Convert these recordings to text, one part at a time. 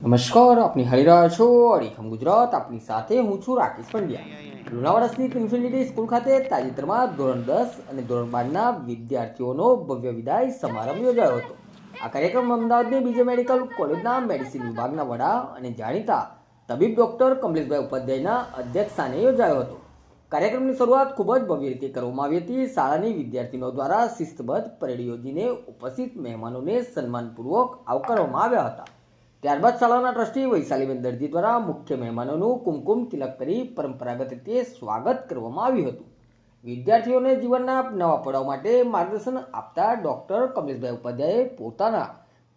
નમસ્કાર, આપની હરી રહ્યા છો અડીખમ ગુજરાત. આપની સાથે હું છું રાકેશ પંડ્યા. લુણાવાડા સ્થિત ઇન્ફિનિટી સ્કૂલ ખાતે તાજેતરમાં ધોરણ 10 અને ધોરણ 12ના વિદ્યાર્થીઓનો ભવ્ય વિદાય સમારંભ યોજાયો હતો. આ કાર્યક્રમ અમદાવાદની બીજે મેડિકલ કોલેજના મેડિસિન વિભાગના વડા અને જાણીતા તબીબ ડૉક્ટર કમલેશભાઈ ઉપાધ્યાયના અધ્યક્ષસ્થાને યોજાયો હતો. કાર્યક્રમની શરૂઆત ખૂબ જ ભવ્ય રીતે કરવામાં આવી હતી. શાળાની વિદ્યાર્થીઓ દ્વારા શિસ્તબદ્ધ પરેડ યોજીને ઉપસ્થિત મહેમાનોને સન્માનપૂર્વક આવકારવામાં આવ્યા હતા. ત્યારબાદ શાળાના ટ્રસ્ટી વૈશાલીબેન દરજી દ્વારા મુખ્ય મહેમાનોનું કુમકુમ તિલક કરી પરંપરાગત રીતે સ્વાગત કરવામાં આવ્યું હતું. વિદ્યાર્થીઓને જીવનના નવા પડાવ માટે માર્ગદર્શન આપતા ડૉક્ટર કમલેશભાઈ ઉપાધ્યાયે પોતાના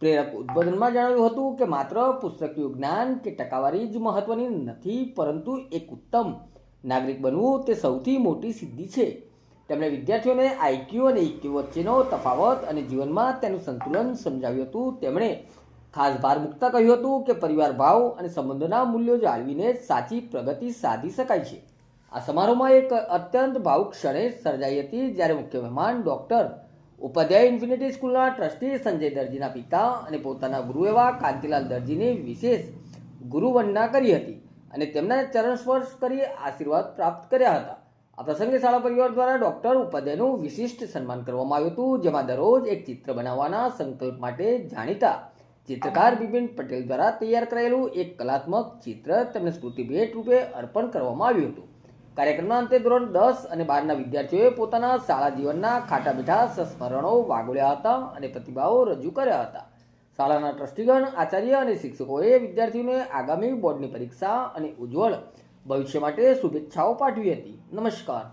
પ્રેરક ઉદ્બોધનમાં જણાવ્યું હતું કે માત્ર પુસ્તકીય જ્ઞાન કે ટકાવારી જ મહત્વની નથી, પરંતુ એક ઉત્તમ નાગરિક બનવું તે સૌથી મોટી સિદ્ધિ છે. તેમણે વિદ્યાર્થીઓને આઈક્યુ અને ઇક્યુ વચ્ચેનો તફાવત અને જીવનમાં તેનું સંતુલન સમજાવ્યું હતું. તેમણે ખાસ ભાર મૂકતા કહ્યું હતું કે પરિવાર ભાવ અને સંબંધોના મૂલ્યો જાળવીને સાચી પ્રગતિ સાધી શકાય છે. આ સમારોહમાં એક અત્યંત ભાવુક ક્ષણે સર્જાઈ હતી જ્યારે મુખ્ય મહેમાન ડૉક્ટર ઉપાધ્યાય ઇન્ફિનિટી સ્કૂલના ટ્રસ્ટી સંજય દરજીના પિતા અને પોતાના ગુરુ એવા કાંતિલાલ દરજીની વિશેષ ગુરુવંદના કરી હતી અને તેમના ચરણ સ્પર્શ કરી આશીર્વાદ પ્રાપ્ત કર્યા હતા. આ પ્રસંગે શાળા પરિવાર દ્વારા ડૉક્ટર ઉપાધ્યાયનું વિશિષ્ટ સન્માન કરવામાં આવ્યું હતું, જેમાં દરરોજ એક ચિત્ર બનાવવાના સંકલ્પ માટે જાણીતા ચિત્રકાર બિપિન પટેલ દ્વારા તૈયાર કરાયેલું એક કલાત્મક ચિત્ર તેમને સ્મૃતિ ભેટ રૂપે અર્પણ કરવામાં આવ્યું હતું. કાર્યક્રમના અંતે ધોરણ 10 અને 12ના વિદ્યાર્થીઓએ પોતાના શાળા જીવનના ખાટા મીઠા સંસ્મરણો વાગોળ્યા હતા અને પ્રતિભાવો રજૂ કર્યા હતા. શાળાના ટ્રસ્ટીગણ, આચાર્ય અને શિક્ષકોએ વિદ્યાર્થીઓને આગામી બોર્ડની પરીક્ષા અને ઉજ્જવળ ભવિષ્ય માટે શુભેચ્છાઓ પાઠવી હતી. નમસ્કાર.